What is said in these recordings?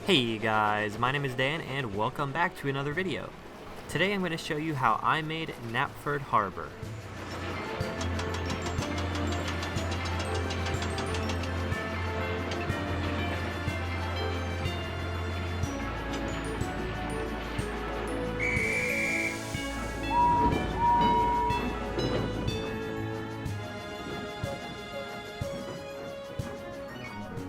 Hey guys, my name is Dan and welcome back to another video. Today I'm going to show you how I made Knapford Harbor.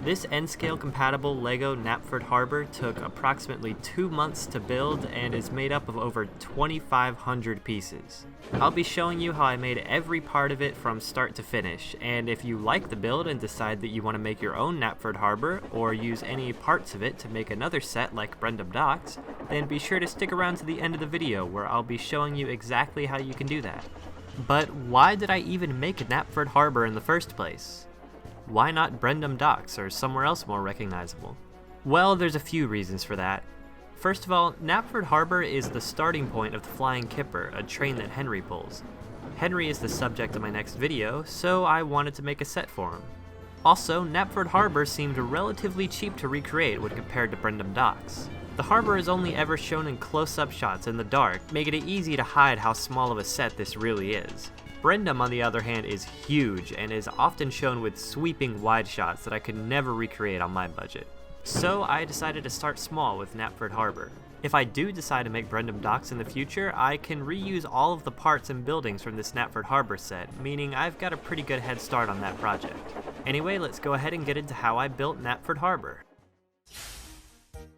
This N-scale compatible LEGO Knapford Harbor took approximately 2 months to build and is made up of over 2,500 pieces. I'll be showing you how I made every part of it from start to finish, and if you like the build and decide that you want to make your own Knapford Harbor or use any parts of it to make another set like Brendam Docks, then be sure to stick around to the end of the video where I'll be showing you exactly how you can do that. But why did I even make Knapford Harbor in the first place? Why not Brendam Docks or somewhere else more recognizable? Well, there's a few reasons for that. First of all, Knapford Harbor is the starting point of the Flying Kipper, a train that Henry pulls. Henry is the subject of my next video, so I wanted to make a set for him. Also, Knapford Harbor seemed relatively cheap to recreate when compared to Brendam Docks. The harbor is only ever shown in close-up shots in the dark, making it easy to hide how small of a set this really is. Brendam, on the other hand, is huge and is often shown with sweeping wide shots that I could never recreate on my budget. So I decided to start small with Knapford Harbor. If I do decide to make Brendam Docks in the future, I can reuse all of the parts and buildings from this Knapford Harbor set, meaning I've got a pretty good head start on that project. Anyway, let's go ahead and get into how I built Knapford Harbor.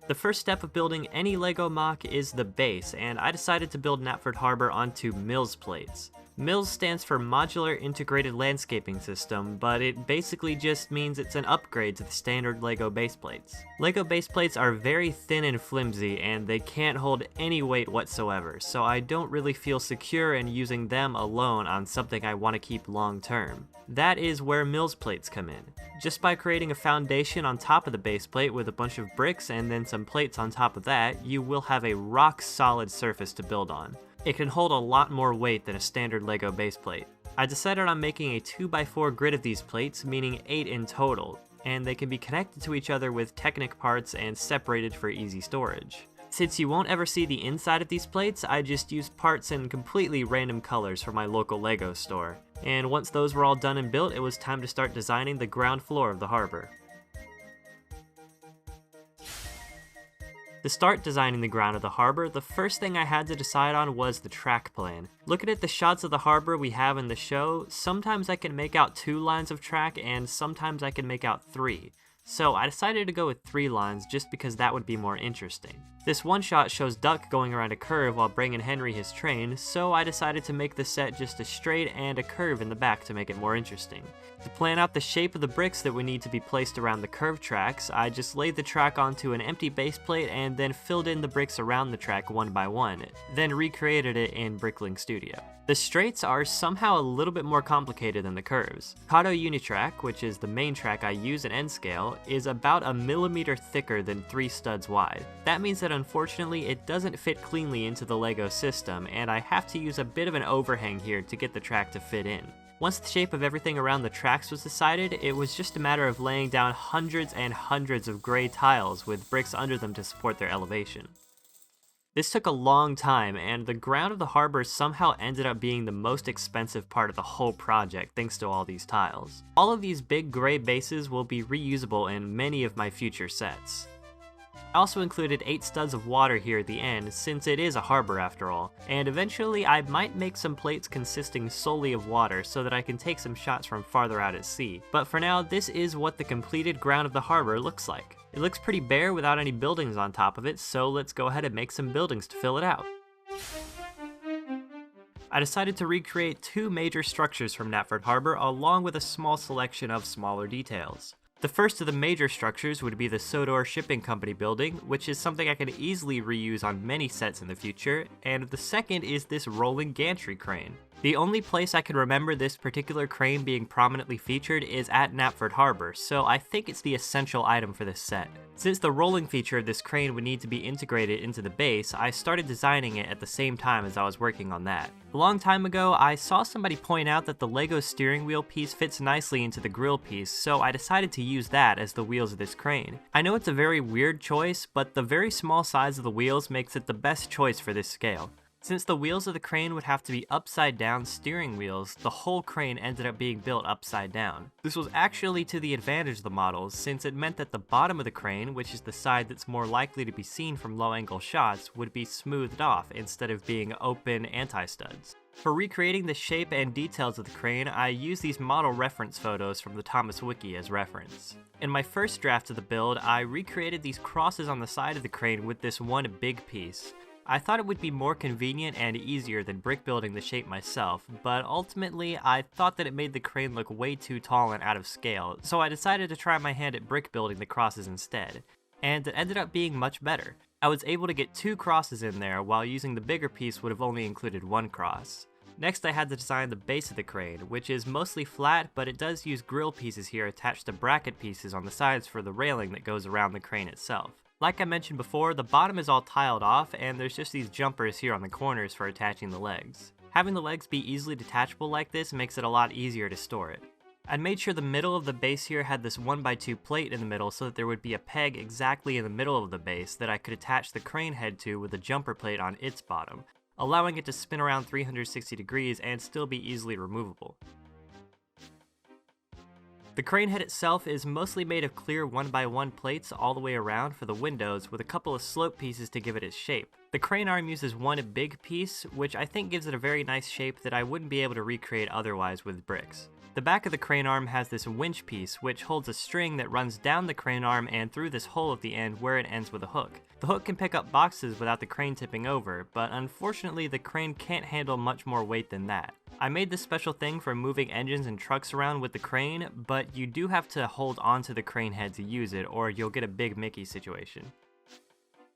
The first step of building any LEGO MOC is the base, and I decided to build Knapford Harbor onto MILS plates. MILS stands for Modular Integrated Landscaping System, but it basically just means it's an upgrade to the standard LEGO base plates. LEGO base plates are very thin and flimsy, and they can't hold any weight whatsoever, so I don't really feel secure in using them alone on something I want to keep long term. That is where MILS plates come in. Just by creating a foundation on top of the base plate with a bunch of bricks and then some plates on top of that, you will have a rock solid surface to build on. It can hold a lot more weight than a standard LEGO base plate. I decided on making a 2x4 grid of these plates, meaning 8 in total, and they can be connected to each other with Technic parts and separated for easy storage. Since you won't ever see the inside of these plates, I just used parts in completely random colors from my local LEGO store. And once those were all done and built, it was time to start designing the ground floor of the harbor. To start designing the ground of the harbor, the first thing I had to decide on was the track plan. Looking at the shots of the harbor we have in the show, sometimes I can make out 2 lines of track and sometimes I can make out 3. So I decided to go with 3 lines just because that would be more interesting. This one shot shows Duck going around a curve while bringing Henry his train, so I decided to make the set just a straight and a curve in the back to make it more interesting. To plan out the shape of the bricks that would need to be placed around the curved tracks, I just laid the track onto an empty base plate and then filled in the bricks around the track one by one, then recreated it in Brickling Studio. The straights are somehow a little bit more complicated than the curves. Kato Unitrack, which is the main track I use in N-scale, is about a millimeter thicker than 3 studs wide. That means that unfortunately it doesn't fit cleanly into the LEGO system, and I have to use a bit of an overhang here to get the track to fit in. Once the shape of everything around the tracks was decided, it was just a matter of laying down hundreds and hundreds of gray tiles with bricks under them to support their elevation. This took a long time, and the ground of the harbor somehow ended up being the most expensive part of the whole project thanks to all these tiles. All of these big gray bases will be reusable in many of my future sets. I also included 8 studs of water here at the end, since it is a harbor after all, and eventually I might make some plates consisting solely of water so that I can take some shots from farther out at sea. But for now, this is what the completed ground of the harbor looks like. It looks pretty bare without any buildings on top of it, so let's go ahead and make some buildings to fill it out. I decided to recreate 2 major structures from Knapford Harbor along with a small selection of smaller details. The first of the major structures would be the Sodor Shipping Company building, which is something I can easily reuse on many sets in the future, and the second is this rolling gantry crane. The only place I can remember this particular crane being prominently featured is at Knapford Harbor, so I think it's the essential item for this set. Since the rolling feature of this crane would need to be integrated into the base, I started designing it at the same time as I was working on that. A long time ago, I saw somebody point out that the Lego steering wheel piece fits nicely into the grill piece, so I decided to use that as the wheels of this crane. I know it's a very weird choice, but the very small size of the wheels makes it the best choice for this scale. Since the wheels of the crane would have to be upside down steering wheels, the whole crane ended up being built upside down. This was actually to the advantage of the models, since it meant that the bottom of the crane, which is the side that's more likely to be seen from low angle shots, would be smoothed off instead of being open anti-studs. For recreating the shape and details of the crane, I used these model reference photos from the Thomas Wiki as reference. In my first draft of the build, I recreated these crosses on the side of the crane with this one big piece. I thought it would be more convenient and easier than brick building the shape myself, but ultimately I thought that it made the crane look way too tall and out of scale, so I decided to try my hand at brick building the crosses instead, and it ended up being much better. I was able to get 2 crosses in there, while using the bigger piece would have only included 1 cross. Next I had to design the base of the crane, which is mostly flat, but it does use grill pieces here attached to bracket pieces on the sides for the railing that goes around the crane itself. Like I mentioned before, the bottom is all tiled off, and there's just these jumpers here on the corners for attaching the legs. Having the legs be easily detachable like this makes it a lot easier to store it. I made sure the middle of the base here had this 1x2 plate in the middle so that there would be a peg exactly in the middle of the base that I could attach the crane head to with a jumper plate on its bottom, allowing it to spin around 360 degrees and still be easily removable. The crane head itself is mostly made of clear 1x1 plates all the way around for the windows, with a couple of slope pieces to give it its shape. The crane arm uses one big piece, which I think gives it a very nice shape that I wouldn't be able to recreate otherwise with bricks. The back of the crane arm has this winch piece, which holds a string that runs down the crane arm and through this hole at the end where it ends with a hook. The hook can pick up boxes without the crane tipping over, but unfortunately the crane can't handle much more weight than that. I made this special thing for moving engines and trucks around with the crane, but you do have to hold onto the crane head to use it, or you'll get a big Mickey situation.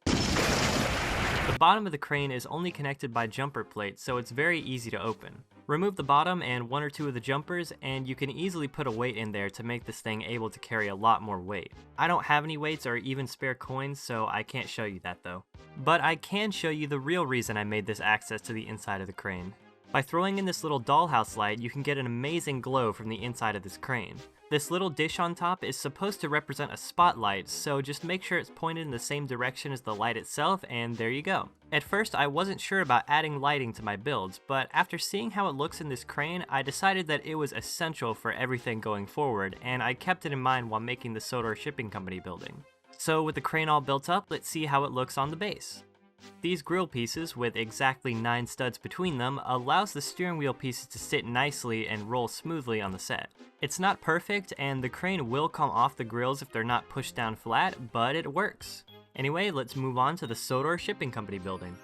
The bottom of the crane is only connected by jumper plates, so it's very easy to open. Remove the bottom and 1 or 2 of the jumpers, and you can easily put a weight in there to make this thing able to carry a lot more weight. I don't have any weights or even spare coins, so I can't show you that though. But I can show you the real reason I made this access to the inside of the crane. By throwing in this little dollhouse light, you can get an amazing glow from the inside of this crane. This little dish on top is supposed to represent a spotlight, so just make sure it's pointed in the same direction as the light itself, and there you go. At first, I wasn't sure about adding lighting to my builds, but after seeing how it looks in this crane, I decided that it was essential for everything going forward, and I kept it in mind while making the Sodor shipping company building. So with the crane all built up, let's see how it looks on the base. These grill pieces, with exactly 9 studs between them, allows the steering wheel pieces to sit nicely and roll smoothly on the set. It's not perfect, and the crane will come off the grills if they're not pushed down flat, but it works. Anyway, let's move on to the Sodor shipping company building.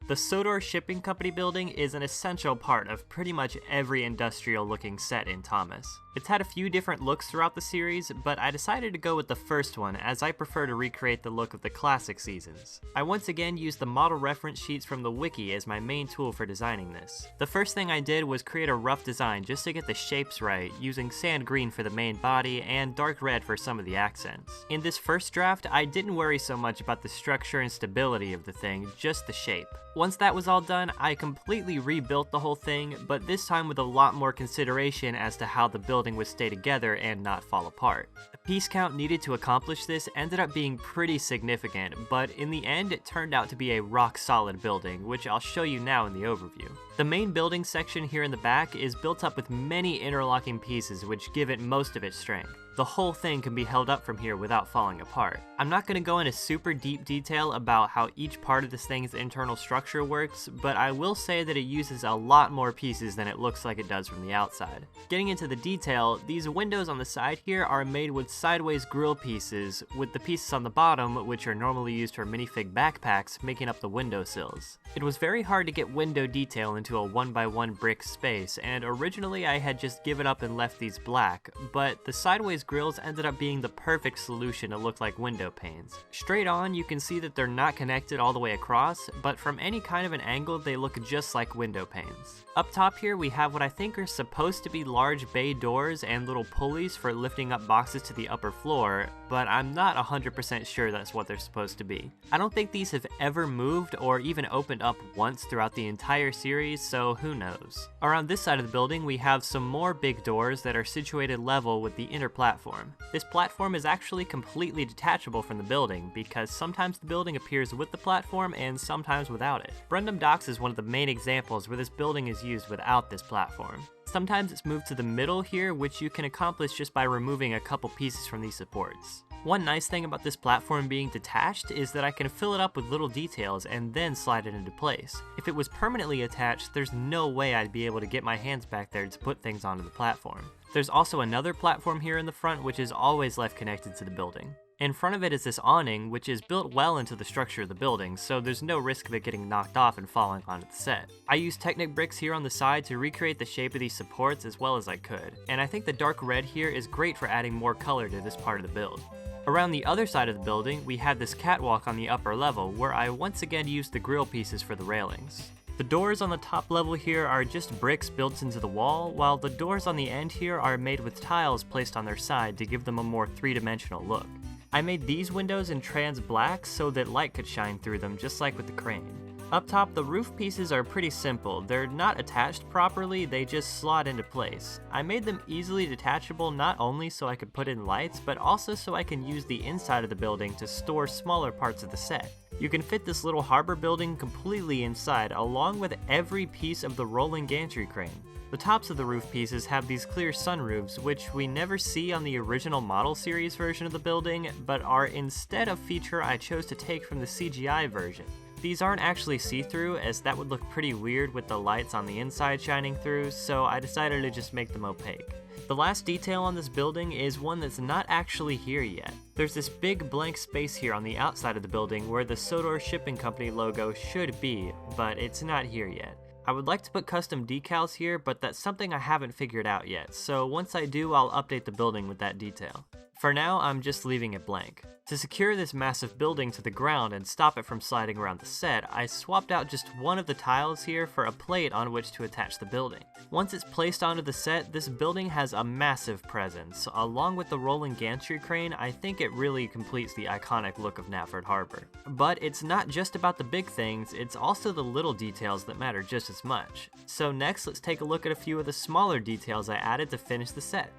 The Sodor Shipping Company building is an essential part of pretty much every industrial looking set in Thomas. It's had a few different looks throughout the series, but I decided to go with the first one as I prefer to recreate the look of the classic seasons. I once again used the model reference sheets from the wiki as my main tool for designing this. The first thing I did was create a rough design just to get the shapes right, using sand green for the main body and dark red for some of the accents. In this first draft, I didn't worry so much about the structure and stability of the thing, just the shape. Once that was all done, I completely rebuilt the whole thing, but this time with a lot more consideration as to how the building would stay together and not fall apart. The piece count needed to accomplish this ended up being pretty significant, but in the end it turned out to be a rock solid building, which I'll show you now in the overview. The main building section here in the back is built up with many interlocking pieces which give it most of its strength. The whole thing can be held up from here without falling apart. I'm not going to go into super deep detail about how each part of this thing's internal structure works, but I will say that it uses a lot more pieces than it looks like it does from the outside. Getting into the detail, these windows on the side here are made with sideways grill pieces, with the pieces on the bottom, which are normally used for minifig backpacks, making up the window sills. It was very hard to get window detail in into a 1x1 brick space, and originally I had just given up and left these black, but the sideways grills ended up being the perfect solution to look like window panes. Straight on, you can see that they're not connected all the way across, but from any kind of an angle they look just like window panes. Up top here we have what I think are supposed to be large bay doors and little pulleys for lifting up boxes to the upper floor, but I'm not 100% sure that's what they're supposed to be. I don't think these have ever moved or even opened up once throughout the entire series, so who knows. Around this side of the building we have some more big doors that are situated level with the inner platform. This platform is actually completely detachable from the building because sometimes the building appears with the platform and sometimes without it. Brendam Docks is one of the main examples where this building is used without this platform. Sometimes it's moved to the middle here, which you can accomplish just by removing a couple pieces from these supports. One nice thing about this platform being detached is that I can fill it up with little details and then slide it into place. If it was permanently attached, there's no way I'd be able to get my hands back there to put things onto the platform. There's also another platform here in the front which is always left connected to the building. In front of it is this awning, which is built well into the structure of the building, so there's no risk of it getting knocked off and falling onto the set. I used Technic bricks here on the side to recreate the shape of these supports as well as I could, and I think the dark red here is great for adding more color to this part of the build. Around the other side of the building, we have this catwalk on the upper level, where I once again used the grill pieces for the railings. The doors on the top level here are just bricks built into the wall, while the doors on the end here are made with tiles placed on their side to give them a more three-dimensional look. I made these windows in trans black so that light could shine through them, just like with the crane. Up top, the roof pieces are pretty simple. They're not attached properly, they just slot into place. I made them easily detachable not only so I could put in lights, but also so I can use the inside of the building to store smaller parts of the set. You can fit this little harbor building completely inside, along with every piece of the rolling gantry crane. The tops of the roof pieces have these clear sunroofs, which we never see on the original model series version of the building, but are instead a feature I chose to take from the CGI version. These aren't actually see-through, as that would look pretty weird with the lights on the inside shining through, so I decided to just make them opaque. The last detail on this building is one that's not actually here yet. There's this big blank space here on the outside of the building where the Sodor Shipping Company logo should be, but it's not here yet. I would like to put custom decals here, but that's something I haven't figured out yet, so once I do, I'll update the building with that detail. For now, I'm just leaving it blank. To secure this massive building to the ground and stop it from sliding around the set, I swapped out just one of the tiles here for a plate on which to attach the building. Once it's placed onto the set, this building has a massive presence. Along with the rolling gantry crane, I think it really completes the iconic look of Knapford Harbor. But it's not just about the big things, it's also the little details that matter just as much. So next, let's take a look at a few of the smaller details I added to finish the set.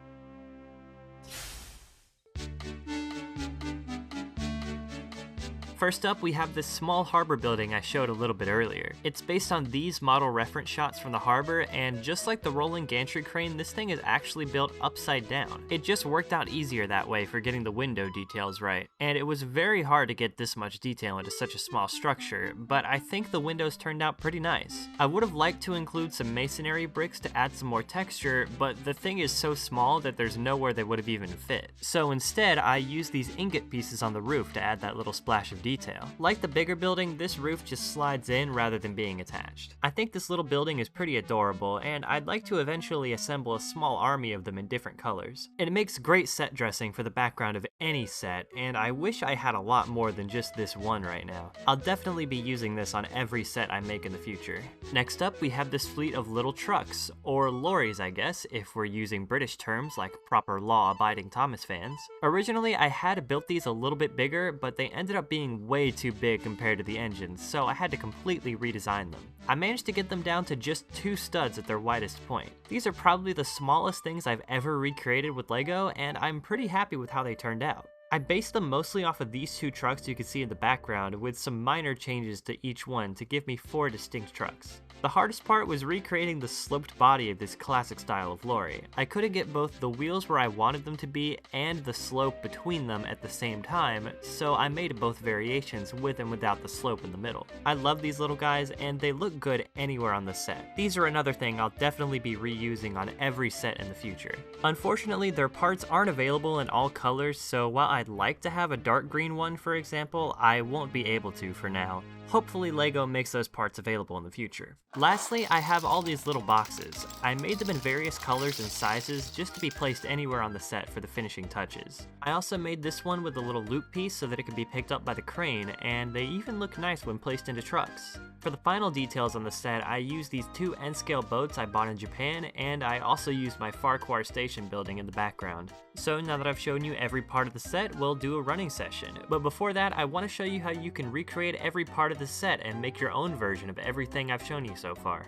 First up, we have this small harbor building I showed a little bit earlier. It's based on these model reference shots from the harbor, and just like the rolling gantry crane, this thing is actually built upside down. It just worked out easier that way for getting the window details right, and it was very hard to get this much detail into such a small structure, but I think the windows turned out pretty nice. I would have liked to include some masonry bricks to add some more texture, but the thing is so small that there's nowhere they would have even fit. So instead, I used these ingot pieces on the roof to add that little splash of detail. Like the bigger building, this roof just slides in rather than being attached. I think this little building is pretty adorable, and I'd like to eventually assemble a small army of them in different colors. It makes great set dressing for the background of any set, and I wish I had a lot more than just this one right now. I'll definitely be using this on every set I make in the future. Next up, we have this fleet of little trucks, or lorries I guess, if we're using British terms like proper law-abiding Thomas fans. Originally, I had built these a little bit bigger, but they ended up being way too big compared to the engines, so I had to completely redesign them. I managed to get them down to just 2 studs at their widest point. These are probably the smallest things I've ever recreated with LEGO, and I'm pretty happy with how they turned out. I based them mostly off of these 2 trucks you can see in the background, with some minor changes to each one to give me 4 distinct trucks. The hardest part was recreating the sloped body of this classic style of lorry. I couldn't get both the wheels where I wanted them to be and the slope between them at the same time, so I made both variations with and without the slope in the middle. I love these little guys, and they look good anywhere on the set. These are another thing I'll definitely be reusing on every set in the future. Unfortunately, their parts aren't available in all colors, so while I'd like to have a dark green one, for example, I won't be able to for now. Hopefully LEGO makes those parts available in the future. Lastly, I have all these little boxes. I made them in various colors and sizes just to be placed anywhere on the set for the finishing touches. I also made this one with a little loop piece so that it could be picked up by the crane, and they even look nice when placed into trucks. For the final details on the set, I used these 2 N-scale boats I bought in Japan, and I also used my Farquhar station building in the background. So now that I've shown you every part of the set, we'll do a running session. But before that, I want to show you how you can recreate every part of the set and make your own version of everything I've shown you so far.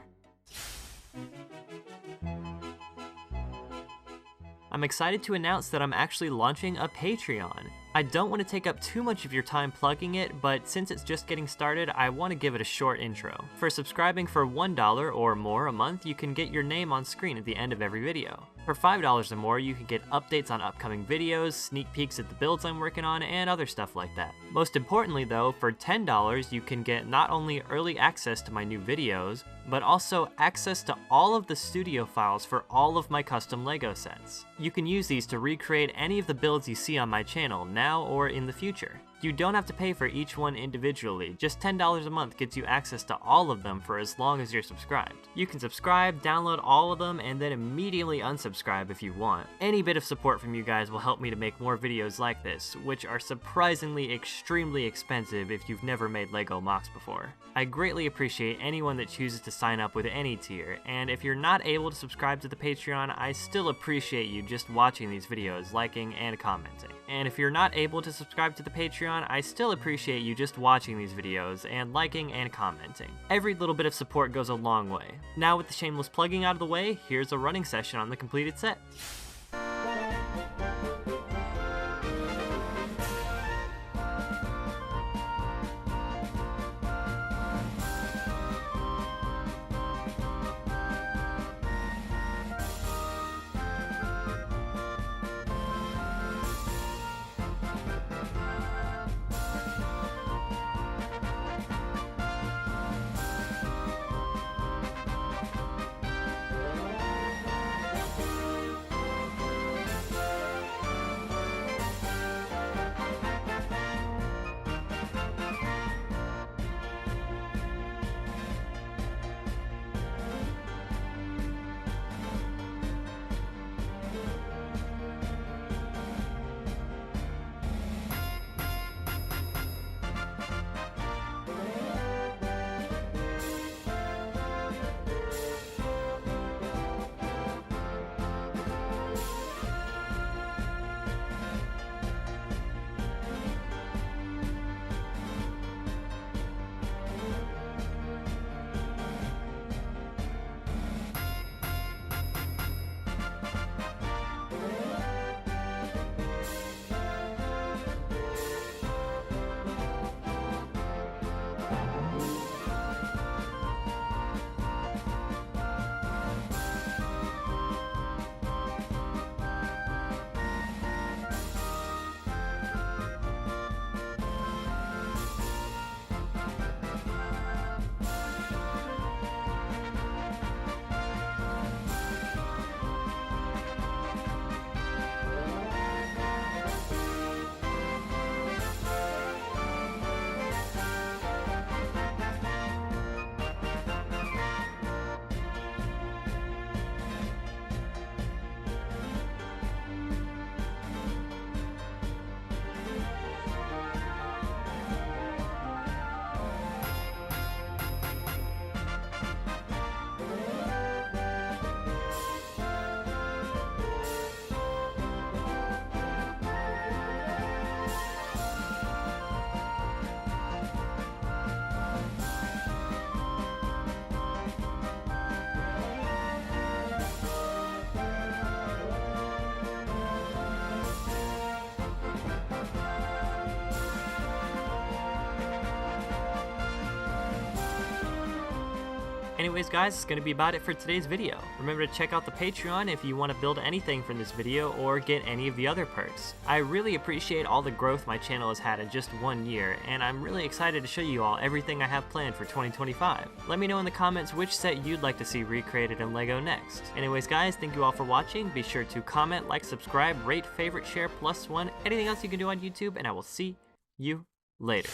I'm excited to announce that I'm actually launching a Patreon. I don't want to take up too much of your time plugging it, but since it's just getting started, I want to give it a short intro. For subscribing for $1 or more a month, you can get your name on screen at the end of every video. For $5 or more, you can get updates on upcoming videos, sneak peeks at the builds I'm working on, and other stuff like that. Most importantly though, for $10, you can get not only early access to my new videos, but also access to all of the studio files for all of my custom LEGO sets. You can use these to recreate any of the builds you see on my channel now or in the future. You don't have to pay for each one individually, just $10 a month gets you access to all of them for as long as you're subscribed. You can subscribe, download all of them, and then immediately unsubscribe if you want. Any bit of support from you guys will help me to make more videos like this, which are surprisingly extremely expensive if you've never made LEGO MOCs before. I greatly appreciate anyone that chooses to sign up with any tier, and if you're not able to subscribe to the Patreon, I still appreciate you just watching these videos, liking, and commenting. And if you're not able to subscribe to the Patreon, I still appreciate you just watching these videos and liking and commenting. Every little bit of support goes a long way. Now with the shameless plugging out of the way, here's a running session on the completed set. Anyways guys, it's going to be about it for today's video. Remember to check out the Patreon if you want to build anything from this video or get any of the other perks. I really appreciate all the growth my channel has had in just 1 year, and I'm really excited to show you all everything I have planned for 2025. Let me know in the comments which set you'd like to see recreated in LEGO next. Anyways guys, thank you all for watching. Be sure to comment, like, subscribe, rate, favorite, share, +1, anything else you can do on YouTube, and I will see you later.